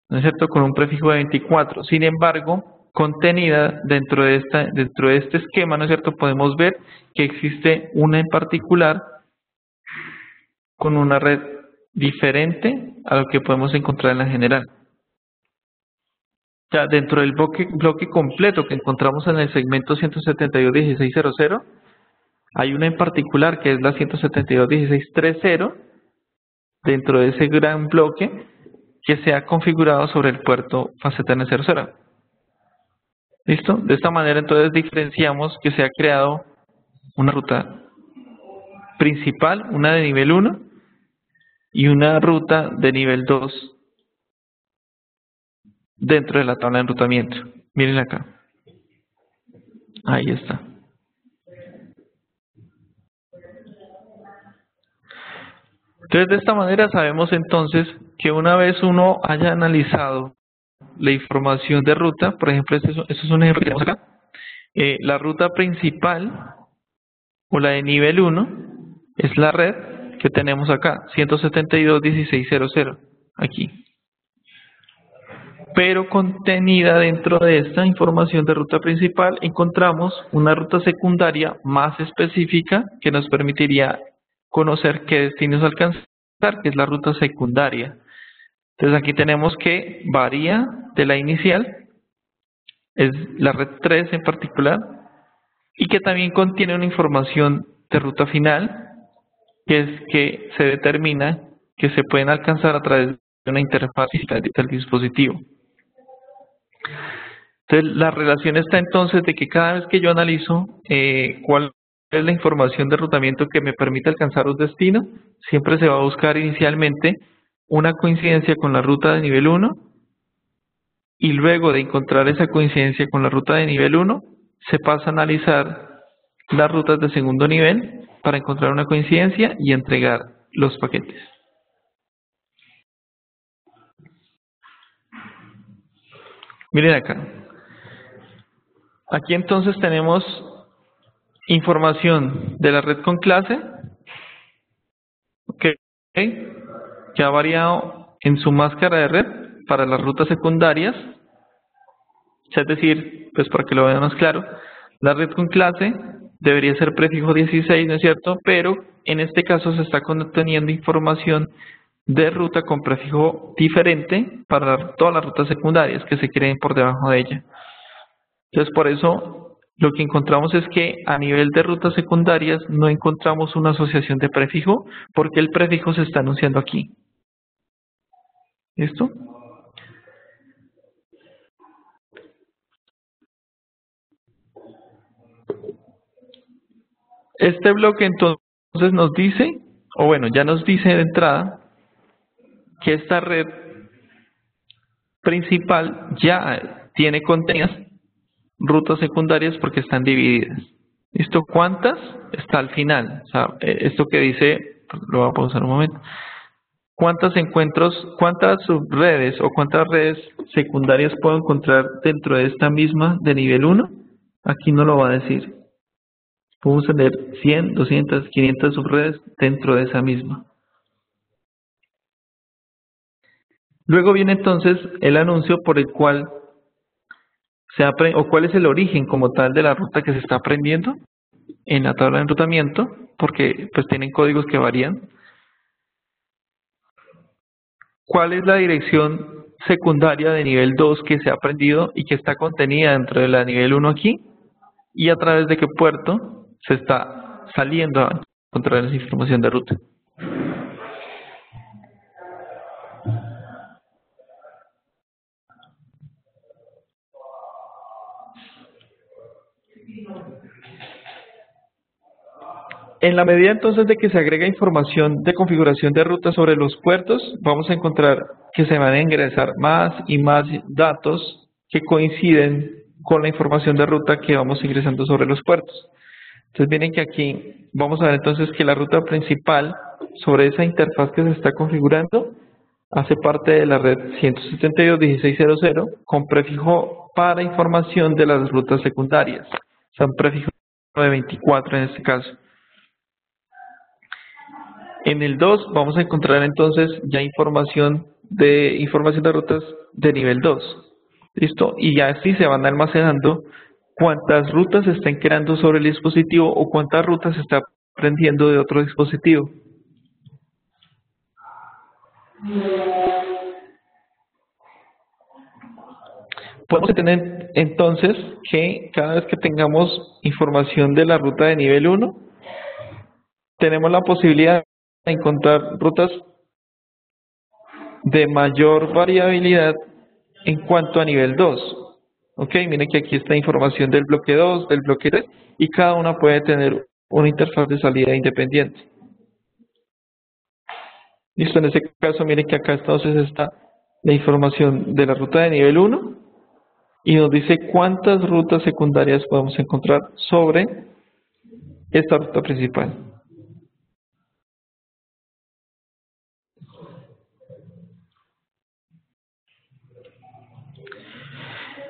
¿no es cierto? Con un prefijo de 24. Sin embargo, contenida dentro de este esquema, ¿no es cierto? Podemos ver que existe una en particular con una red diferente a lo que podemos encontrar en la general. O sea, dentro del bloque completo que encontramos en el segmento 172.16.00, hay una en particular que es la 172.16.3.0 dentro de ese gran bloque que se ha configurado sobre el puerto FACETN00. ¿Listo? De esta manera entonces diferenciamos que se ha creado una ruta principal, una de nivel 1 y una ruta de nivel 2 dentro de la tabla de enrutamiento. Miren acá. Ahí está. Entonces, de esta manera sabemos entonces que una vez uno haya analizado la información de ruta, por ejemplo, este es un ejemplo que tenemos acá, la ruta principal o la de nivel 1 es la red que tenemos acá, 172.16.00, aquí. pero contenida dentro de esta información de ruta principal encontramos una ruta secundaria más específica que nos permitiría conocer qué destinos alcanzar, que es la ruta secundaria. Entonces aquí tenemos que varía de la inicial, es la red 3 en particular, y que también contiene una información de ruta final, que es que se determina que se pueden alcanzar a través de una interfaz física del dispositivo. Entonces, la relación está entonces de que cada vez que yo analizo cuál es la información de enrutamiento que me permite alcanzar un destino, siempre se va a buscar inicialmente una coincidencia con la ruta de nivel 1 y luego de encontrar esa coincidencia con la ruta de nivel 1, se pasa a analizar las rutas de segundo nivel para encontrar una coincidencia y entregar los paquetes. Miren acá. Aquí entonces tenemos información de la red con clase, que ha variado en su máscara de red para las rutas secundarias. Es decir, pues para que lo vean más claro, la red con clase debería ser prefijo 16, ¿no es cierto? Pero en este caso se está conteniendo información de ruta con prefijo diferente para todas las rutas secundarias que se creen por debajo de ella. Entonces, por eso lo que encontramos es que a nivel de rutas secundarias no encontramos una asociación de prefijo porque el prefijo se está anunciando aquí. ¿Listo? Este bloque entonces nos dice, o bueno, ya nos dice de entrada, que esta red principal ya tiene contenidas rutas secundarias porque están divididas. ¿Listo? ¿Cuántas? Está al final. O sea, esto que dice, lo voy a pausar un momento. ¿Cuántas subredes o cuántas redes secundarias puedo encontrar dentro de esta misma de nivel 1? Aquí no lo va a decir. Podemos tener 100, 200, 500 subredes dentro de esa misma. Luego viene entonces el anuncio por el cual cuál es el origen como tal de la ruta que se está aprendiendo en la tabla de enrutamiento, porque pues tienen códigos que varían. ¿Cuál es la dirección secundaria de nivel 2 que se ha aprendido y que está contenida dentro de la nivel 1 aquí? Y a través de qué puerto se está saliendo a encontrar esa información de ruta. En la medida entonces de que se agrega información de configuración de ruta sobre los puertos, vamos a encontrar que se van a ingresar más y más datos que coinciden con la información de ruta que vamos ingresando sobre los puertos. Entonces miren que aquí vamos a ver entonces que la ruta principal sobre esa interfaz que se está configurando hace parte de la red 172.16.00 con prefijo para información de las rutas secundarias. O sea, un prefijo de 24 en este caso. En el 2 vamos a encontrar entonces ya información de rutas de nivel 2. ¿Listo? Y ya así se van almacenando cuántas rutas se están creando sobre el dispositivo o cuántas rutas se está aprendiendo de otro dispositivo. Podemos tener entonces que cada vez que tengamos información de la ruta de nivel 1, tenemos la posibilidad de encontrar rutas de mayor variabilidad en cuanto a nivel 2. Ok, miren que aquí está información del bloque 2, del bloque 3, y cada una puede tener una interfaz de salida independiente. Listo, en este caso miren que acá entonces está la información de la ruta de nivel 1 y nos dice cuántas rutas secundarias podemos encontrar sobre esta ruta principal.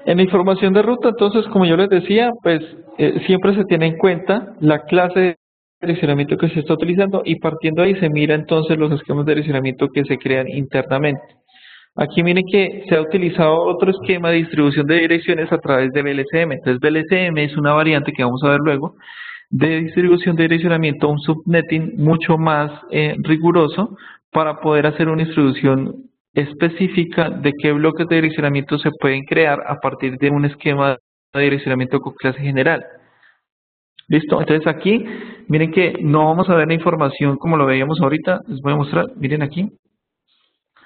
En la información de ruta, entonces, como yo les decía, pues siempre se tiene en cuenta la clase de direccionamiento que se está utilizando y partiendo de ahí se mira entonces los esquemas de direccionamiento que se crean internamente. Aquí miren que se ha utilizado otro esquema de distribución de direcciones a través de VLCM. Entonces VLCM es una variante que vamos a ver luego de distribución de direccionamiento, un subnetting mucho más riguroso para poder hacer una distribución específica de qué bloques de direccionamiento se pueden crear a partir de un esquema de direccionamiento con clase general. ¿Listo? Entonces aquí, miren que no vamos a ver la información como lo veíamos ahorita. Les voy a mostrar, miren aquí.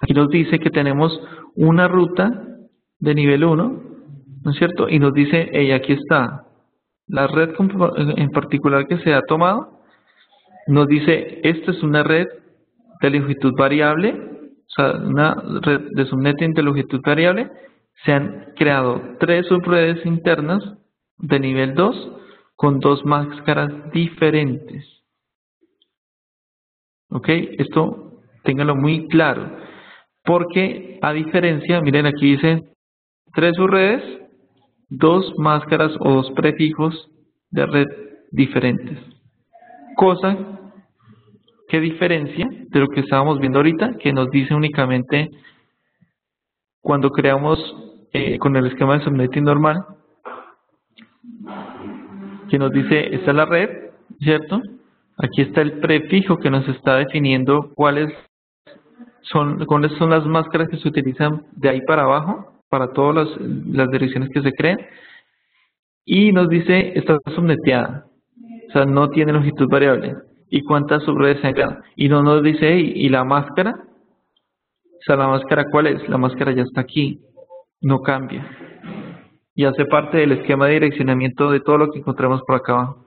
Aquí nos dice que tenemos una ruta de nivel 1, ¿no es cierto? Y nos dice, hey, aquí está la red en particular que se ha tomado. Nos dice, esta es una red de longitud variable, o sea, una red de subnetting de longitud variable. Se han creado 3 subredes internas de nivel 2 con 2 máscaras diferentes. ¿Ok? Esto ténganlo muy claro. Porque a diferencia, miren aquí dice 3 subredes, 2 máscaras o 2 prefijos de red diferentes. Cosa que diferencia de lo que estábamos viendo ahorita, que nos dice únicamente cuando creamos con el esquema de subnetting normal, que nos dice, esta es la red, ¿cierto? Aquí está el prefijo que nos está definiendo cuáles son las máscaras que se utilizan de ahí para abajo, para todas las direcciones que se creen. Y nos dice, está subneteada, o sea, no tiene longitud variable. ¿Y cuántas subredes se han creado? Y no nos dice, ¿y la máscara? O sea, ¿la máscara cuál es? La máscara ya está aquí, no cambia. Y hace parte del esquema de direccionamiento de todo lo que encontramos por acá abajo.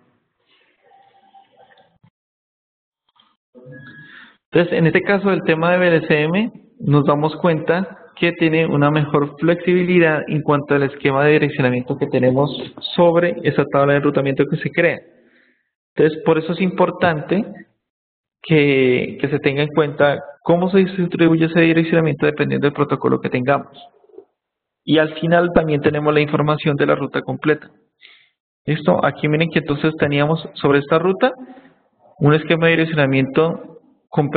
Entonces, en este caso del tema de VLCM, nos damos cuenta que tiene una mejor flexibilidad en cuanto al esquema de direccionamiento que tenemos sobre esa tabla de enrutamiento que se crea. Entonces, por eso es importante que se tenga en cuenta cómo se distribuye ese direccionamiento dependiendo del protocolo que tengamos. Y al final también tenemos la información de la ruta completa. ¿Listo? Aquí miren que entonces teníamos sobre esta ruta un esquema de direccionamiento con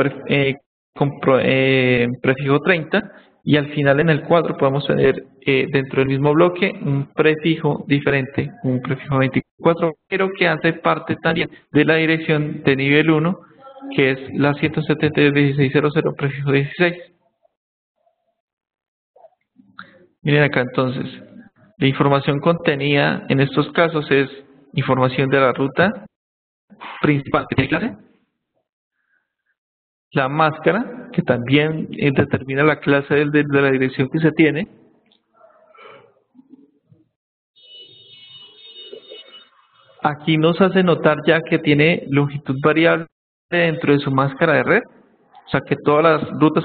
prefijo 30 y al final en el cuadro podemos tener dentro del mismo bloque un prefijo diferente, un prefijo 24, pero que hace parte también de la dirección de nivel 1, que es la 172.16.00 prefijo 16. Miren acá entonces, la información contenida en estos casos es información de la ruta principal que tiene clase, la máscara, que también determina la clase de la dirección que se tiene, aquí nos hace notar ya que tiene longitud variable dentro de su máscara de red, o sea que todas las rutas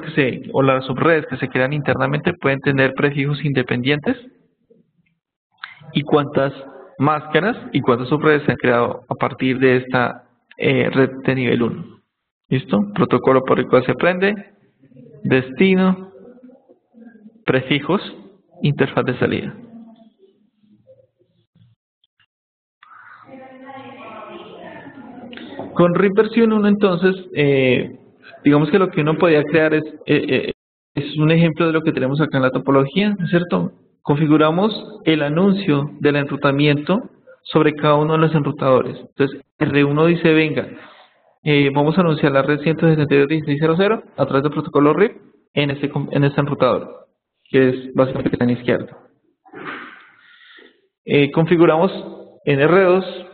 o las subredes que se crean internamente pueden tener prefijos independientes, y cuántas máscaras y cuántas subredes se han creado a partir de esta red de nivel 1. ¿Listo? Protocolo por el cual se aprende, destino, prefijos, interfaz de salida. Con RIP versión 1 entonces, digamos que lo que uno podía crear es un ejemplo de lo que tenemos acá en la topología, ¿no es cierto? Configuramos el anuncio del enrutamiento sobre cada uno de los enrutadores. Entonces, R1 dice, venga, vamos a anunciar la red 172.16.00 a través del protocolo RIP en este enrutador, que es básicamente que está en izquierda. Configuramos en R2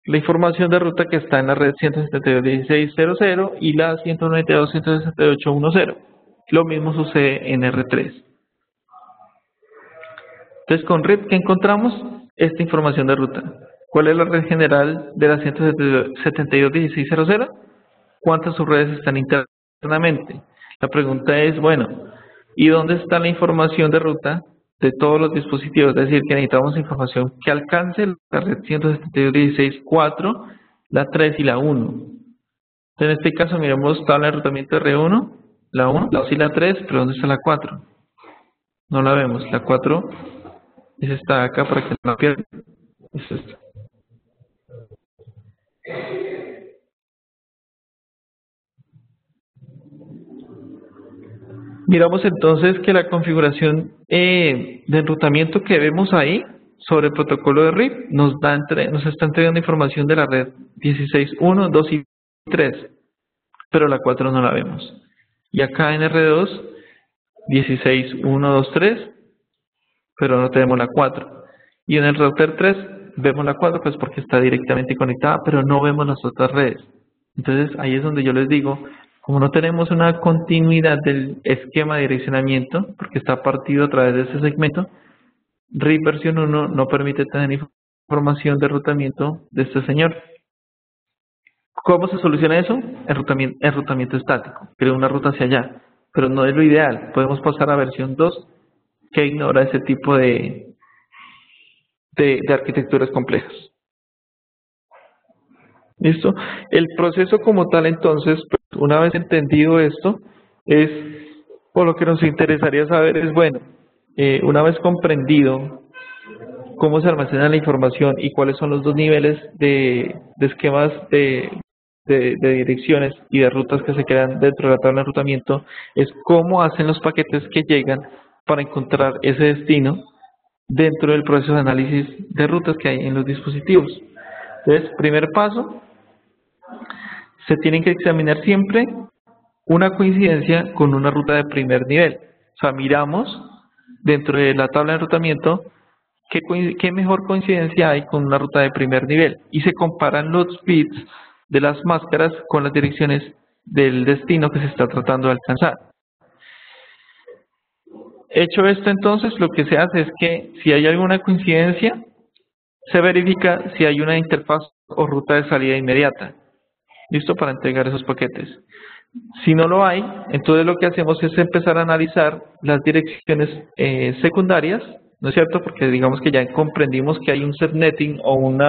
la información de ruta que está en la red 172.16.00 y la 192.168.10. Lo mismo sucede en R3. Entonces, con RIP, ¿qué encontramos? Esta información de ruta. ¿Cuál es la red general de la 172.16.00? ¿Cuántas subredes están internamente? La pregunta es, bueno, ¿y dónde está la información de ruta de todos los dispositivos? Es decir, que necesitamos información que alcance la red 172.16.4, la 3 y la 1. Entonces, en este caso, miremos tabla de enrutamiento R1, la 1, la 2 y la 3, pero ¿dónde está la 4? No la vemos. La 4 es esta de acá para que no la pierdan. Es esta. Miramos entonces que la configuración de enrutamiento que vemos ahí sobre el protocolo de RIP nos está entregando información de la red 16.1, 2 y 3, pero la 4 no la vemos. Y acá en R2, 16.1, 2, 3, pero no tenemos la 4. Y en el router 3 vemos la 4, pues porque está directamente conectada, pero no vemos las otras redes. Entonces ahí es donde yo les digo, como no tenemos una continuidad del esquema de direccionamiento, porque está partido a través de ese segmento, RIP versión 1 no permite tener información de enrutamiento de este señor. ¿Cómo se soluciona eso? Enrutamiento estático, creo una ruta hacia allá, pero no es lo ideal. Podemos pasar a versión 2 que ignora ese tipo de arquitecturas complejas. ¿Listo? El proceso como tal, entonces, pues, una vez entendido esto, es, o lo que nos interesaría saber es, bueno, una vez comprendido cómo se almacena la información y cuáles son los dos niveles de esquemas de direcciones y de rutas que se crean dentro de la tabla de enrutamiento, es cómo hacen los paquetes que llegan para encontrar ese destino dentro del proceso de análisis de rutas que hay en los dispositivos. Entonces, primer paso, se tienen que examinar siempre una coincidencia con una ruta de primer nivel. O sea, miramos dentro de la tabla de enrutamiento qué mejor coincidencia hay con una ruta de primer nivel y se comparan los bits de las máscaras con las direcciones del destino que se está tratando de alcanzar. Hecho esto, entonces, lo que se hace es que si hay alguna coincidencia, se verifica si hay una interfaz o ruta de salida inmediata. ¿Listo? Para entregar esos paquetes. Si no lo hay, entonces lo que hacemos es empezar a analizar las direcciones secundarias, ¿no es cierto? Porque digamos que ya comprendimos que hay un subnetting o un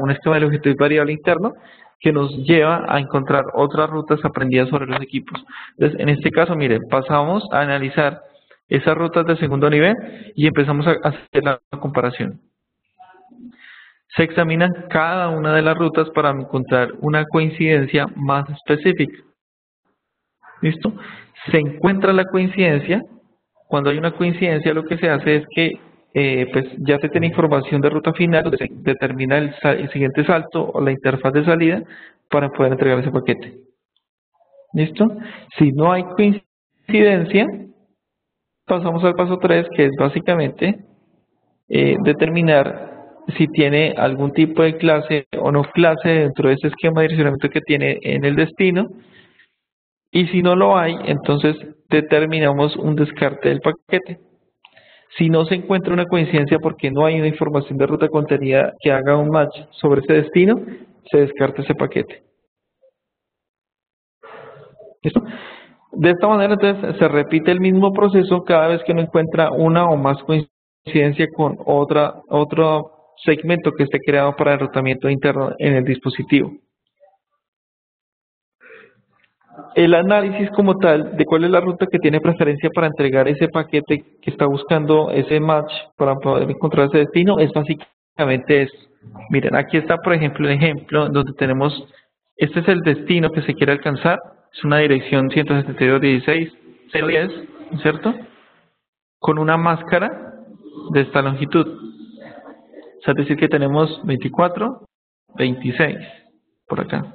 esquema de longitud variable interno que nos lleva a encontrar otras rutas aprendidas sobre los equipos. Entonces, en este caso, miren, pasamos a analizar esas rutas de segundo nivel y empezamos a hacer la comparación. Se examinan cada una de las rutas para encontrar una coincidencia más específica. ¿Listo? Se encuentra la coincidencia. Cuando hay una coincidencia, lo que se hace es que pues ya se tiene información de ruta final, donde se determina el siguiente salto o la interfaz de salida para poder entregar ese paquete. ¿Listo? Si no hay coincidencia, pasamos al paso 3, que es básicamente determinar si tiene algún tipo de clase o no clase dentro de ese esquema de direccionamiento que tiene en el destino. Y si no lo hay, entonces determinamos un descarte del paquete. Si no se encuentra una coincidencia porque no hay una información de ruta contenida que haga un match sobre ese destino, se descarta ese paquete. ¿Listo? De esta manera, entonces, se repite el mismo proceso cada vez que uno encuentra una o más coincidencia con otro segmento que esté creado para el enrutamiento interno en el dispositivo. El análisis como tal de cuál es la ruta que tiene preferencia para entregar ese paquete que está buscando ese match para poder encontrar ese destino es básicamente eso. Miren, aquí está por ejemplo el ejemplo donde tenemos, este es el destino que se quiere alcanzar, es una dirección 172.16.010, ¿cierto? Con una máscara de esta longitud. O sea, es decir que tenemos 24, 26 por acá.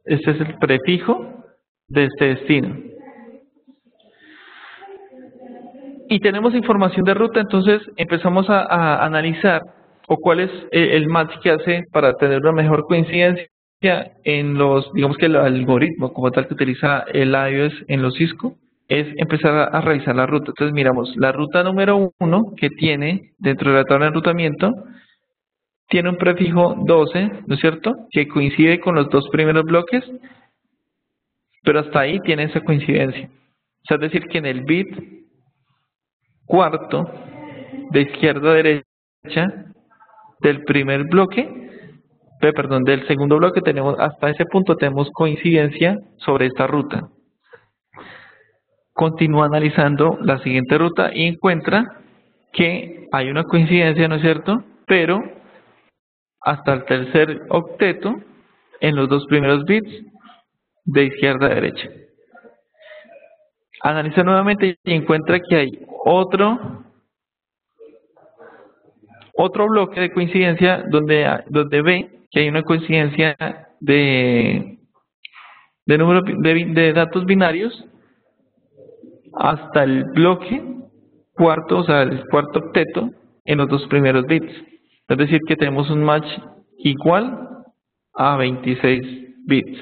Este es el prefijo de este destino. Y tenemos información de ruta, entonces empezamos a analizar o cuál es el match que hace para tener una mejor coincidencia en los, digamos que el algoritmo como tal que utiliza el iOS en los Cisco, es empezar a revisar la ruta. Entonces miramos la ruta número 1 que tiene dentro de la tabla de enrutamiento, tiene un prefijo 12, ¿no es cierto? Que coincide con los dos primeros bloques, pero hasta ahí tiene esa coincidencia. O sea, es decir, que en el bit cuarto de izquierda a derecha del primer bloque, perdón, del segundo bloque, tenemos hasta ese punto tenemos coincidencia sobre esta ruta. Continúa analizando la siguiente ruta y encuentra que hay una coincidencia, ¿no es cierto? Pero hasta el tercer octeto en los dos primeros bits de izquierda a derecha. Analiza nuevamente y encuentra que hay otro bloque de coincidencia donde ve que hay una coincidencia de número de datos binarios hasta el bloque cuarto, o sea, el cuarto octeto en los dos primeros bits. Es decir, que tenemos un match igual a 26 bits.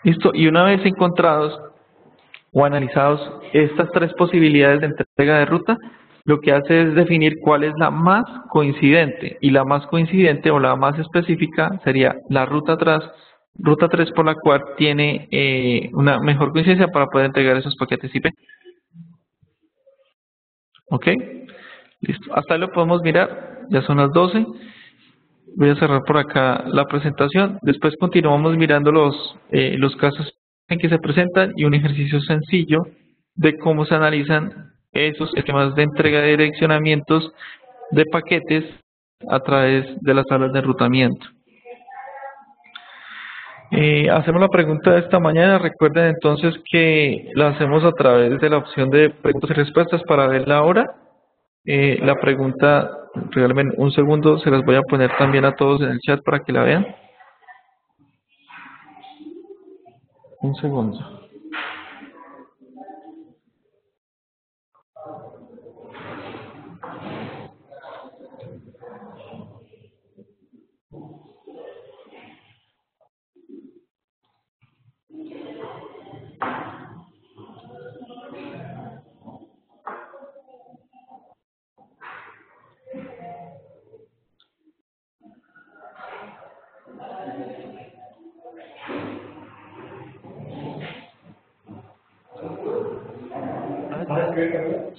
Listo, y una vez encontrados o analizados estas tres posibilidades de entrega de ruta, lo que hace es definir cuál es la más coincidente, y la más coincidente o la más específica sería la ruta 3 por la cual tiene una mejor coincidencia para poder entregar esos paquetes IP. ¿Ok? Listo. Hasta ahí lo podemos mirar. Ya son las 12. Voy a cerrar por acá la presentación. Después continuamos mirando los casos en que se presentan y un ejercicio sencillo de cómo se analizan esos esquemas de entrega de direccionamientos de paquetes a través de las tablas de enrutamiento. Hacemos la pregunta de esta mañana. Recuerden entonces que la hacemos a través de la opción de preguntas y respuestas para ver la hora. La pregunta, regálenme un segundo, se las voy a poner también a todos en el chat para que la vean. Un segundo.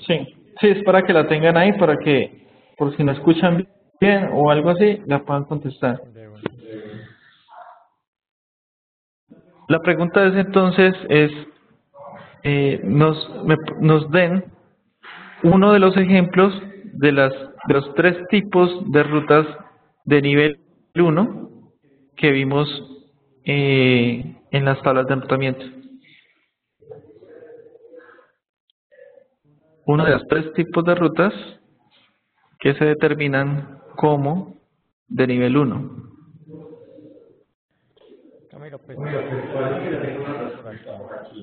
Sí, sí, es para que la tengan ahí, para que, por si no escuchan bien o algo así, la puedan contestar. La pregunta es entonces, nos den uno de los ejemplos de los tres tipos de rutas de nivel 1 que vimos en las tablas de enrutamiento. Uno de los tres tipos de rutas que se determinan como de nivel 1. Camilo, pues por aquí.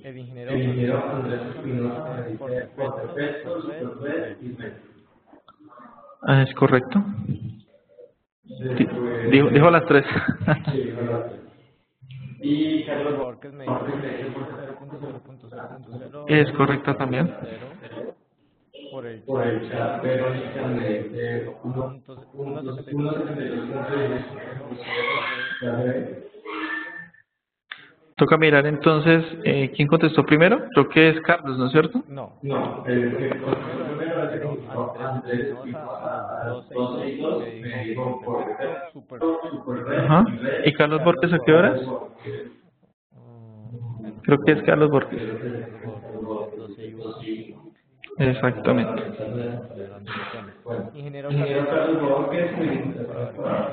El ingeniero Andrés Espinosa dice por defectos, por red y red. Es correcto. Dijo las tres. Y Carlos Borges me dice que 0.0.0.0 es correcta también. Por el chat, pero me dice 1.75. Toca mirar entonces quién contestó primero. Creo que es Carlos, ¿no es cierto? No, el que contestó primero es Andrés Espinosa a los 262 me dijo por defecto, super. Ajá. ¿Y Carlos Borges a qué horas? Creo que es Carlos Borges. Exactamente. Ingeniero Carlos Borges me dice por favor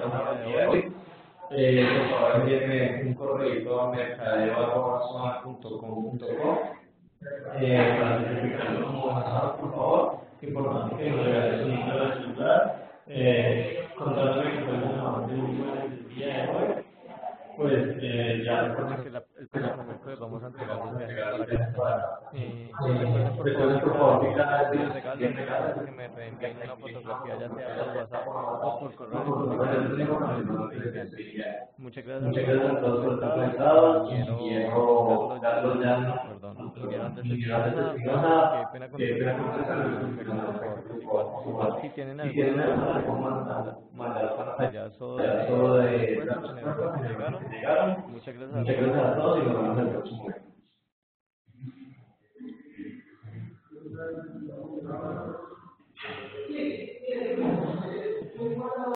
envíenme un correo a mercadeo@soma.com.co para certificarlo como WhatsApp, por favor. Importante que nos regales un número de celular contándome que fue una labor de último en el día de hoy. Pues ya recuerden que el próximo miércoles vamos a entregar los viajes para acá. Recuerden por favor que cada vez que me reenvíen una fotografía, ya sea por WhatsApp o por correo electrónico. Muchas gracias a todos por estar conectados. Ingeniero Andrés Espinosa, qué pena con ustedes, pero por favor, si tienen alguna duda, mandar pantallazo de respuestas generales que llegaron. Muchas gracias a todos y nos vemos en el próximo.